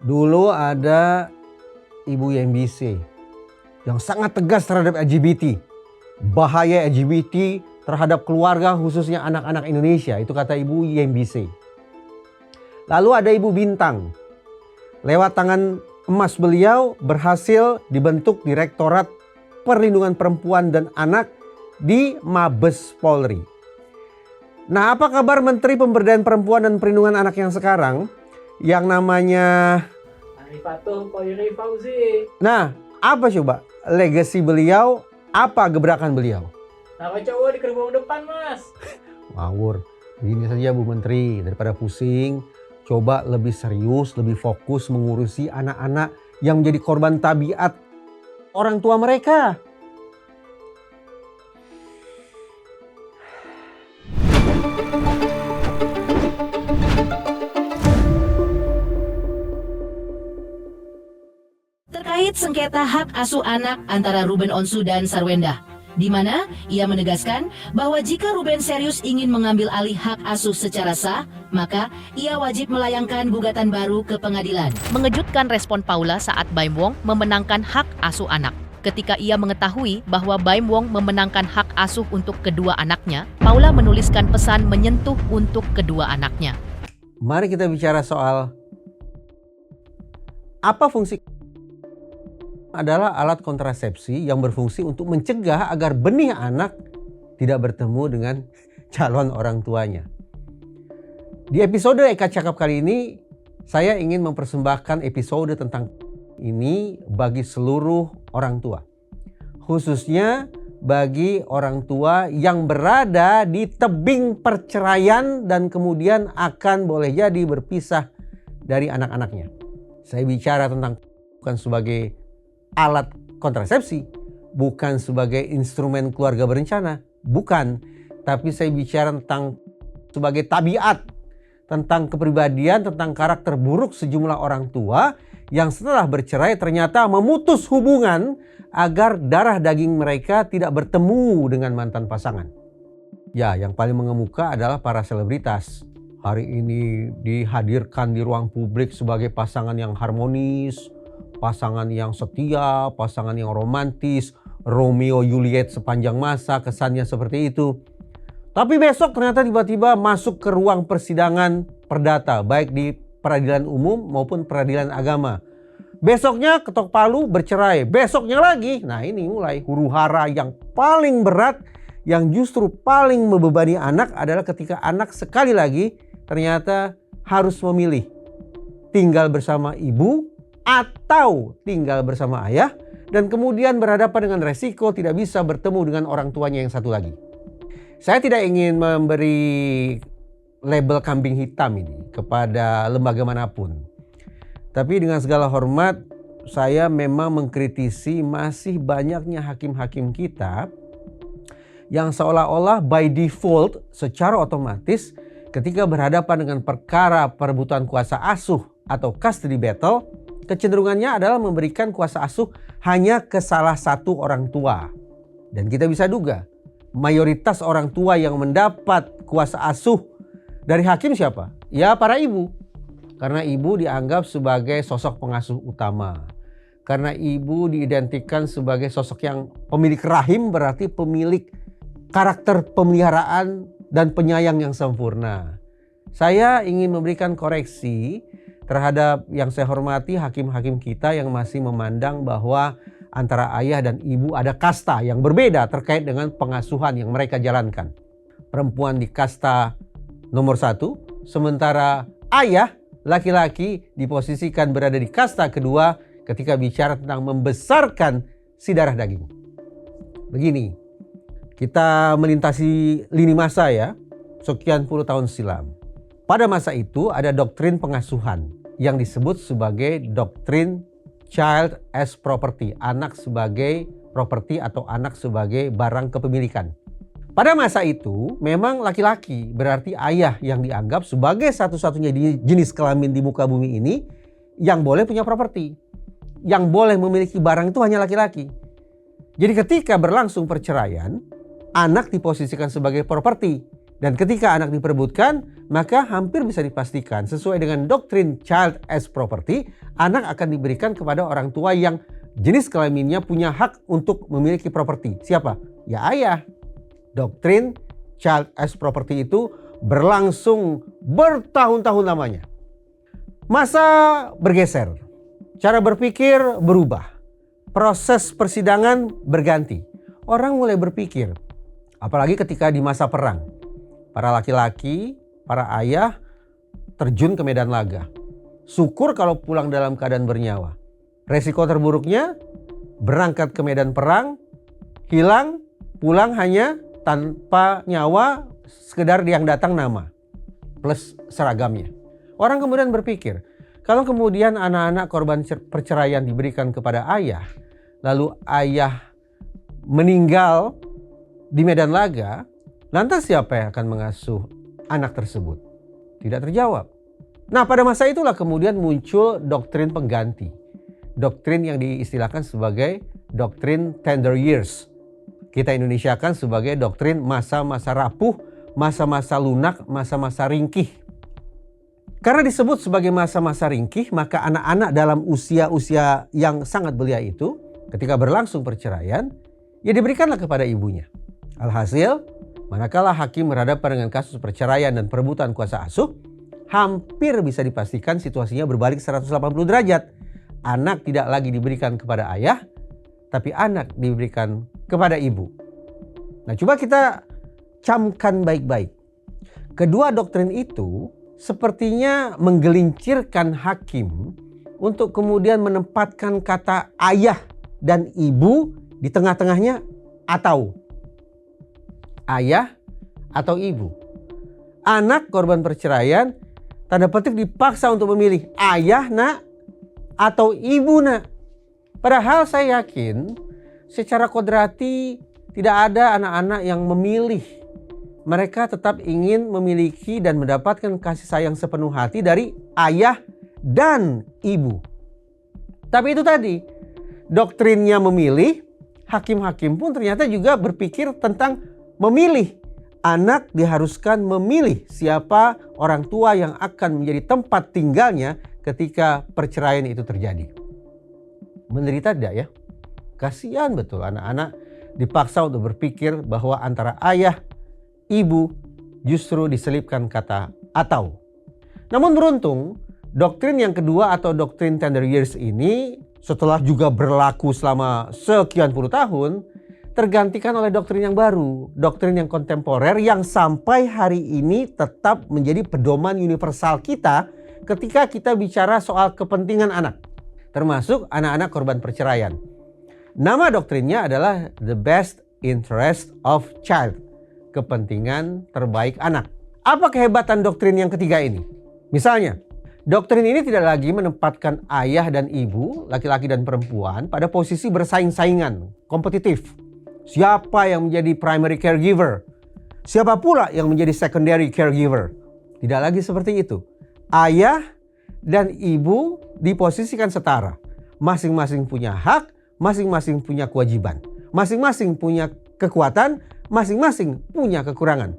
Dulu ada Ibu YMBC yang sangat tegas terhadap LGBT. Bahaya LGBT terhadap keluarga khususnya anak-anak Indonesia. Itu kata Ibu YMBC. Lalu ada Ibu Bintang. Lewat tangan emas beliau berhasil dibentuk Direktorat Perlindungan Perempuan dan Anak di Mabes Polri. Nah, apa kabar Menteri Pemberdayaan Perempuan dan Perlindungan Anak yang sekarang? Yang namanya Arifatuh Khoiri Fauzi. Nah, apa coba legasi beliau? Apa gebrakan beliau? Nama cowok di gerbong depan, Mas. Ngawur. Begini saja Bu Menteri, daripada pusing, coba lebih serius, lebih fokus mengurusi anak-anak yang menjadi korban tabiat orang tua mereka. Terkait sengketa hak asuh anak antara Ruben Onsu dan Sarwenda, di mana ia menegaskan bahwa jika Ruben serius ingin mengambil alih hak asuh secara sah, maka ia wajib melayangkan gugatan baru ke pengadilan. Mengejutkan respon Paula saat Baim Wong memenangkan hak asuh anak. Ketika ia mengetahui bahwa Baim Wong memenangkan hak asuh untuk kedua anaknya, Paula menuliskan pesan menyentuh untuk kedua anaknya. Mari kita bicara soal apa fungsi. Adalah alat kontrasepsi yang berfungsi untuk mencegah agar benih anak tidak bertemu dengan calon orang tuanya. Di episode Eka Cakap kali ini, saya ingin mempersembahkan episode tentang ini bagi seluruh orang tua. Khususnya bagi orang tua yang berada di tebing perceraian dan kemudian akan boleh jadi berpisah dari anak-anaknya. Saya bicara tentang bukan sebagai alat kontrasepsi, bukan sebagai instrumen keluarga berencana, bukan. Tapi saya bicara tentang sebagai tabiat, tentang kepribadian, tentang karakter buruk sejumlah orang tua yang setelah bercerai ternyata memutus hubungan agar darah daging mereka tidak bertemu dengan mantan pasangan. Ya, yang paling mengemuka adalah para selebritas. Hari ini dihadirkan di ruang publik sebagai pasangan yang harmonis, pasangan yang setia, pasangan yang romantis, Romeo Juliet sepanjang masa, kesannya seperti itu. Tapi besok ternyata tiba-tiba masuk ke ruang persidangan perdata, baik di peradilan umum maupun peradilan agama. Besoknya ketok palu bercerai, besoknya lagi. Nah, ini mulai huru-hara yang paling berat, yang justru paling membebani anak adalah ketika anak sekali lagi ternyata harus memilih tinggal bersama ibu atau tinggal bersama ayah, dan kemudian berhadapan dengan resiko tidak bisa bertemu dengan orang tuanya yang satu lagi. Saya tidak ingin memberi label kambing hitam ini kepada lembaga manapun. Tapi dengan segala hormat, saya memang mengkritisi masih banyaknya hakim-hakim kita yang seolah-olah by default secara otomatis ketika berhadapan dengan perkara perebutan kuasa asuh atau custody battle, kecenderungannya adalah memberikan kuasa asuh hanya ke salah satu orang tua. Dan kita bisa duga, mayoritas orang tua yang mendapat kuasa asuh dari hakim siapa? Ya, para ibu. Karena ibu dianggap sebagai sosok pengasuh utama. Karena ibu diidentikan sebagai sosok yang pemilik rahim, berarti pemilik karakter pemeliharaan dan penyayang yang sempurna. Saya ingin memberikan koreksi terhadap yang saya hormati hakim-hakim kita yang masih memandang bahwa antara ayah dan ibu ada kasta yang berbeda terkait dengan pengasuhan yang mereka jalankan. Perempuan di kasta nomor 1, sementara ayah laki-laki diposisikan berada di kasta kedua ketika bicara tentang membesarkan si darah daging. Begini, kita melintasi lini masa ya, sekian puluh tahun silam. Pada masa itu ada doktrin pengasuhan yang disebut sebagai doktrin child as property, anak sebagai properti atau anak sebagai barang kepemilikan. Pada masa itu memang laki-laki, berarti ayah yang dianggap sebagai satu-satunya jenis kelamin di muka bumi ini yang boleh punya properti. Yang boleh memiliki barang itu hanya laki-laki. Jadi ketika berlangsung perceraian, anak diposisikan sebagai properti. Dan ketika anak diperebutkan, maka hampir bisa dipastikan sesuai dengan doktrin child as property, anak akan diberikan kepada orang tua yang jenis kelaminnya punya hak untuk memiliki properti. Siapa? Ya ayah. Doktrin child as property itu berlangsung bertahun-tahun lamanya. Masa bergeser, cara berpikir berubah, proses persidangan berganti. Orang mulai berpikir, apalagi ketika di masa perang, para laki-laki, para ayah terjun ke medan laga. Syukur kalau pulang dalam keadaan bernyawa. Resiko terburuknya berangkat ke medan perang, hilang, pulang hanya tanpa nyawa, sekedar yang datang nama plus seragamnya. Orang kemudian berpikir, kalau kemudian anak-anak korban perceraian diberikan kepada ayah, lalu ayah meninggal di medan laga, lantas siapa yang akan mengasuh anak tersebut? Tidak terjawab. Nah, pada masa itulah kemudian muncul doktrin pengganti. Doktrin yang diistilahkan sebagai doktrin tender years. Kita Indonesiakan sebagai doktrin masa-masa rapuh, masa-masa lunak, masa-masa ringkih. Karena disebut sebagai masa-masa ringkih, maka anak-anak dalam usia-usia yang sangat belia itu, ketika berlangsung perceraian, ya diberikanlah kepada ibunya. Alhasil, manakala hakim berhadapan dengan kasus perceraian dan perebutan kuasa asuh, hampir bisa dipastikan situasinya berbalik 180 derajat. Anak tidak lagi diberikan kepada ayah, tapi anak diberikan kepada ibu. Nah, coba kita camkan baik-baik. Kedua doktrin itu sepertinya menggelincirkan hakim untuk kemudian menempatkan kata ayah dan ibu di tengah-tengahnya, atau ayah atau ibu. Anak korban perceraian tanda petik dipaksa untuk memilih ayah nak atau ibu nak. Padahal saya yakin secara kodrati tidak ada anak-anak yang memilih. Mereka tetap ingin memiliki dan mendapatkan kasih sayang sepenuh hati dari ayah dan ibu. Tapi itu tadi, doktrinnya memilih, hakim-hakim pun ternyata juga berpikir tentang memilih. Anak diharuskan memilih siapa orang tua yang akan menjadi tempat tinggalnya ketika perceraian itu terjadi. Menderita tidak ya? Kasihan betul anak-anak dipaksa untuk berpikir bahwa antara ayah, ibu justru diselipkan kata atau. Namun beruntung, doktrin yang kedua atau doktrin tender years ini setelah juga berlaku selama sekian puluh tahun, tergantikan oleh doktrin yang baru, doktrin yang kontemporer yang sampai hari ini tetap menjadi pedoman universal kita ketika kita bicara soal kepentingan anak, termasuk anak-anak korban perceraian. Nama doktrinnya adalah the best interest of child, kepentingan terbaik anak. Apa kehebatan doktrin yang ketiga ini? Misalnya, doktrin ini tidak lagi menempatkan ayah dan ibu, laki-laki dan perempuan pada posisi bersaing-saingan, kompetitif. Siapa yang menjadi primary caregiver? Siapa pula yang menjadi secondary caregiver? Tidak lagi seperti itu. Ayah dan ibu diposisikan setara. Masing-masing punya hak, masing-masing punya kewajiban. Masing-masing punya kekuatan, masing-masing punya kekurangan.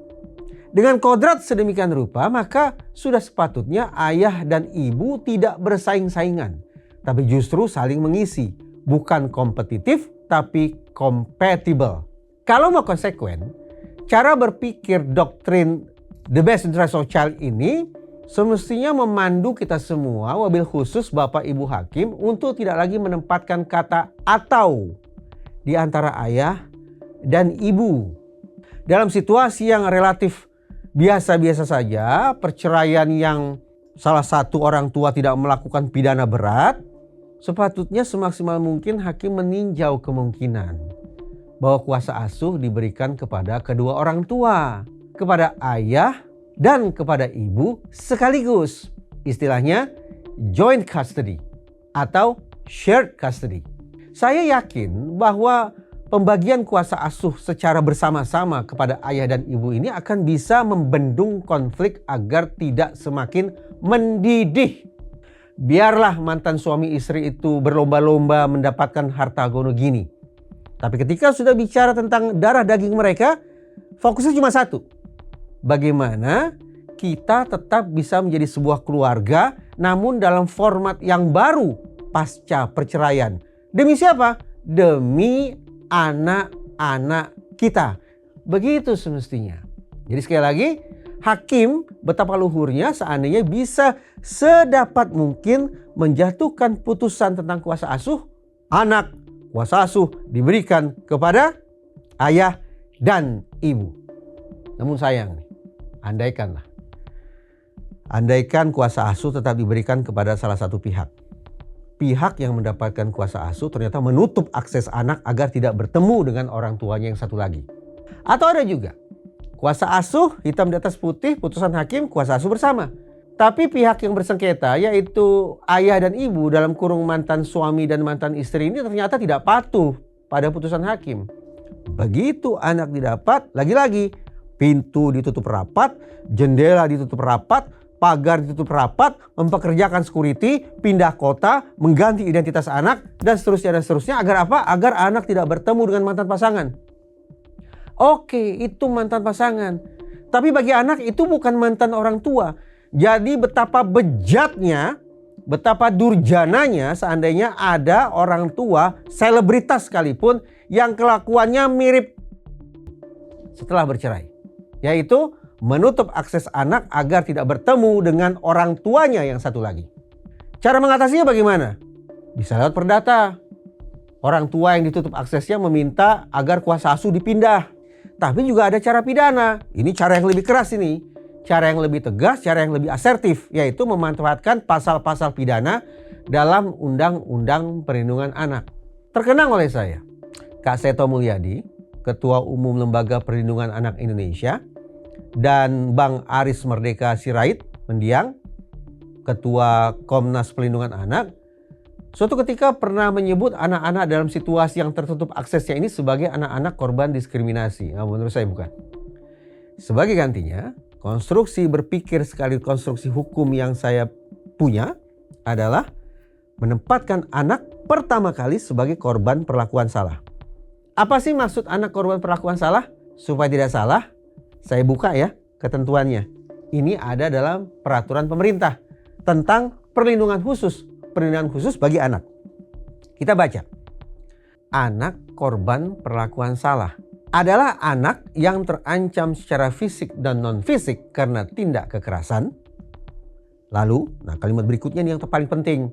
Dengan kodrat sedemikian rupa, maka sudah sepatutnya ayah dan ibu tidak bersaing-saingan, tapi justru saling mengisi, bukan kompetitif, tapi compatible. Kalau mau konsekuen, cara berpikir doktrin the best interest of child ini semestinya memandu kita semua, wabil khusus Bapak Ibu Hakim, untuk tidak lagi menempatkan kata atau di antara ayah dan ibu. Dalam situasi yang relatif biasa-biasa saja, perceraian yang salah satu orang tua tidak melakukan pidana berat, sepatutnya semaksimal mungkin hakim meninjau kemungkinan bahwa kuasa asuh diberikan kepada kedua orang tua, kepada ayah dan kepada ibu sekaligus. Istilahnya joint custody atau shared custody. Saya yakin bahwa pembagian kuasa asuh secara bersama-sama kepada ayah dan ibu ini akan bisa membendung konflik agar tidak semakin mendidih. Biarlah mantan suami istri itu berlomba-lomba mendapatkan harta gono gini. Tapi ketika sudah bicara tentang darah daging mereka, fokusnya cuma satu. Bagaimana kita tetap bisa menjadi sebuah keluarga namun dalam format yang baru pasca perceraian. Demi siapa? Demi anak-anak kita. Begitu semestinya. Jadi sekali lagi, hakim betapa luhurnya seandainya bisa sedapat mungkin menjatuhkan putusan tentang kuasa asuh anak. Kuasa asuh diberikan kepada ayah dan ibu. Namun sayang, andaikan kuasa asuh tetap diberikan kepada salah satu pihak. Pihak yang mendapatkan kuasa asuh ternyata menutup akses anak agar tidak bertemu dengan orang tuanya yang satu lagi. Atau ada juga kuasa asuh hitam di atas putih, putusan hakim kuasa asuh bersama. Tapi pihak yang bersengketa yaitu ayah dan ibu dalam kurung mantan suami dan mantan istri ini ternyata tidak patuh pada putusan hakim. Begitu anak didapat, lagi-lagi pintu ditutup rapat, jendela ditutup rapat, pagar ditutup rapat, mempekerjakan security, pindah kota, mengganti identitas anak, dan seterusnya. Agar apa? Agar anak tidak bertemu dengan mantan pasangan. Oke, itu mantan pasangan. Tapi bagi anak itu bukan mantan orang tua. Jadi betapa bejatnya, betapa durjananya seandainya ada orang tua, selebritas sekalipun, yang kelakuannya mirip setelah bercerai. Yaitu menutup akses anak agar tidak bertemu dengan orang tuanya yang satu lagi. Cara mengatasinya bagaimana? Bisa lewat perdata. Orang tua yang ditutup aksesnya meminta agar kuasa asuh dipindah. Tapi juga ada cara pidana. Ini cara yang lebih keras ini. Cara yang lebih tegas, cara yang lebih asertif. Yaitu memanfaatkan pasal-pasal pidana dalam Undang-Undang Perlindungan Anak. Terkenang oleh saya, Kak Seto Mulyadi, Ketua Umum Lembaga Perlindungan Anak Indonesia, dan Bang Aris Merdeka Sirait Mendiang, Ketua Komnas Perlindungan Anak, suatu ketika pernah menyebut anak-anak dalam situasi yang tertutup aksesnya ini sebagai anak-anak korban diskriminasi. Nah, menurut saya bukan. Sebagai gantinya, konstruksi berpikir sekali konstruksi hukum yang saya punya adalah menempatkan anak pertama kali sebagai korban perlakuan salah. Apa sih maksud anak korban perlakuan salah? Supaya tidak salah, saya buka ya ketentuannya. Ini ada dalam peraturan pemerintah tentang perlindungan khusus bagi anak. Kita baca. Anak korban perlakuan salah adalah anak yang terancam secara fisik dan non-fisik karena tindak kekerasan. Lalu, kalimat berikutnya ini yang paling penting.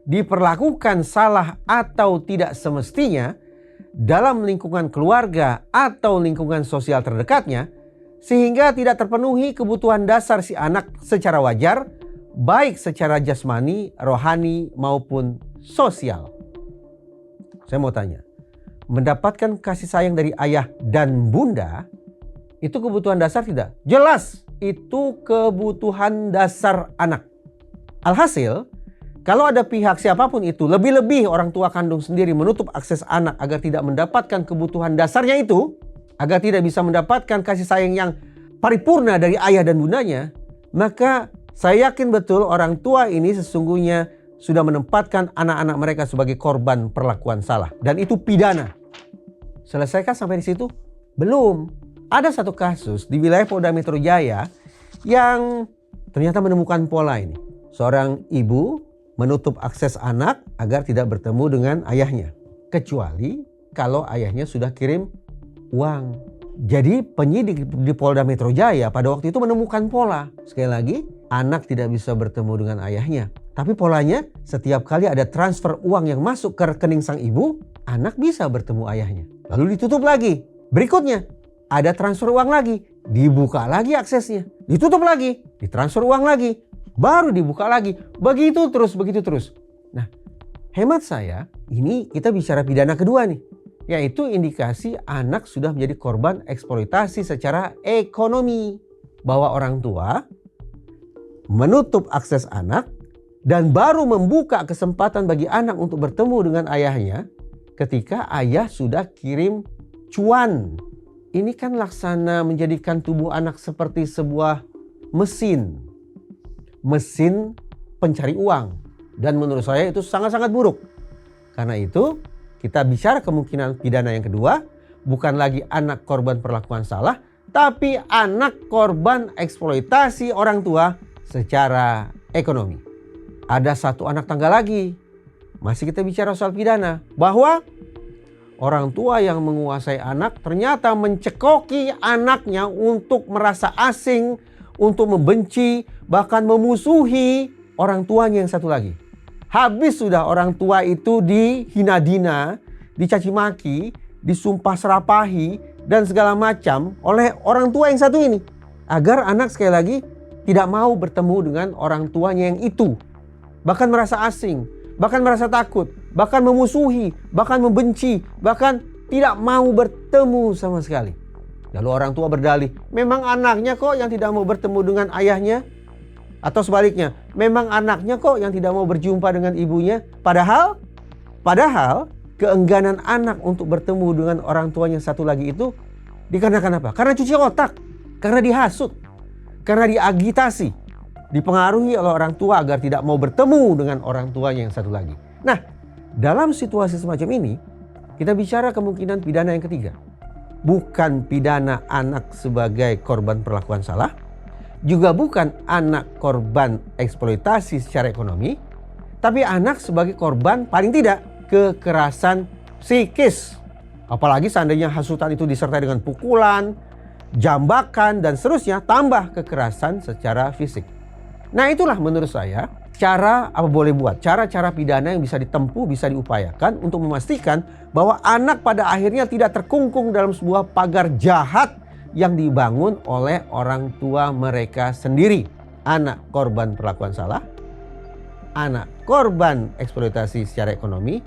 Diperlakukan salah atau tidak semestinya dalam lingkungan keluarga atau lingkungan sosial terdekatnya, sehingga tidak terpenuhi kebutuhan dasar si anak secara wajar, baik secara jasmani, rohani maupun sosial. Saya mau tanya, mendapatkan kasih sayang dari ayah dan bunda itu kebutuhan dasar tidak? Jelas, itu kebutuhan dasar anak. Alhasil, kalau ada pihak siapapun itu, lebih-lebih orang tua kandung sendiri menutup akses anak agar tidak mendapatkan kebutuhan dasarnya itu, agar tidak bisa mendapatkan kasih sayang yang paripurna dari ayah dan bundanya, maka saya yakin betul orang tua ini sesungguhnya sudah menempatkan anak-anak mereka sebagai korban perlakuan salah. Dan itu pidana. Selesaikah sampai di situ? Belum. Ada satu kasus di wilayah Polda Metro Jaya yang ternyata menemukan pola ini. Seorang ibu menutup akses anak agar tidak bertemu dengan ayahnya. Kecuali kalau ayahnya sudah kirim uang. Jadi penyidik di Polda Metro Jaya pada waktu itu menemukan pola. Sekali lagi, anak tidak bisa bertemu dengan ayahnya. Tapi polanya setiap kali ada transfer uang yang masuk ke rekening sang ibu, anak bisa bertemu ayahnya. Lalu ditutup lagi. Berikutnya, ada transfer uang lagi. Dibuka lagi aksesnya. Ditutup lagi. Ditransfer uang lagi. Baru dibuka lagi. Begitu terus. Nah, hemat saya, ini kita bicara pidana kedua nih. Yaitu indikasi anak sudah menjadi korban eksploitasi secara ekonomi. Bahwa orang tua menutup akses anak dan baru membuka kesempatan bagi anak untuk bertemu dengan ayahnya ketika ayah sudah kirim cuan. Ini kan laksana menjadikan tubuh anak seperti sebuah mesin pencari uang. Dan menurut saya itu sangat-sangat buruk. Karena itu kita bicara kemungkinan pidana yang kedua, bukan lagi anak korban perlakuan salah, tapi anak korban eksploitasi orang tua secara ekonomi. Ada satu anak tangga lagi, masih kita bicara soal pidana, bahwa orang tua yang menguasai anak ternyata mencekoki anaknya untuk merasa asing, untuk membenci, bahkan memusuhi orang tuanya yang satu lagi. Habis sudah orang tua itu dihina-dina, dicaci maki, disumpah serapahi, dan segala macam oleh orang tua yang satu ini. Agar anak sekali lagi tidak mau bertemu dengan orang tuanya yang itu. Bahkan merasa asing, bahkan merasa takut, bahkan memusuhi, bahkan membenci, bahkan tidak mau bertemu sama sekali. Lalu orang tua berdalih, memang anaknya kok yang tidak mau bertemu dengan ayahnya. Atau sebaliknya, memang anaknya kok yang tidak mau berjumpa dengan ibunya. Padahal keengganan anak untuk bertemu dengan orang tuanya satu lagi itu dikarenakan apa? Karena cuci otak, karena dihasut, karena diagitasi, dipengaruhi oleh orang tua agar tidak mau bertemu dengan orang tuanya yang satu lagi. Nah, dalam situasi semacam ini, kita bicara kemungkinan pidana yang ketiga. Bukan pidana anak sebagai korban perlakuan salah, juga bukan anak korban eksploitasi secara ekonomi, tapi anak sebagai korban paling tidak kekerasan psikis. Apalagi seandainya hasutan itu disertai dengan pukulan, jambakan, dan seterusnya, tambah kekerasan secara fisik. Nah, itulah menurut saya cara cara pidana yang bisa ditempuh, bisa diupayakan untuk memastikan bahwa anak pada akhirnya tidak terkungkung dalam sebuah pagar jahat yang dibangun oleh orang tua mereka sendiri. Anak korban perlakuan salah, anak korban eksploitasi secara ekonomi,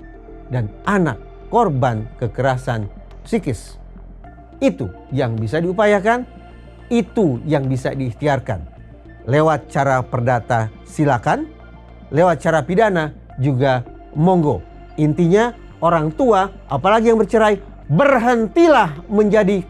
dan anak korban kekerasan psikis. Itu yang bisa diupayakan, itu yang bisa diikhtiarkan. Lewat cara perdata silakan, lewat cara pidana juga monggo. Intinya orang tua, apalagi yang bercerai, berhentilah menjadi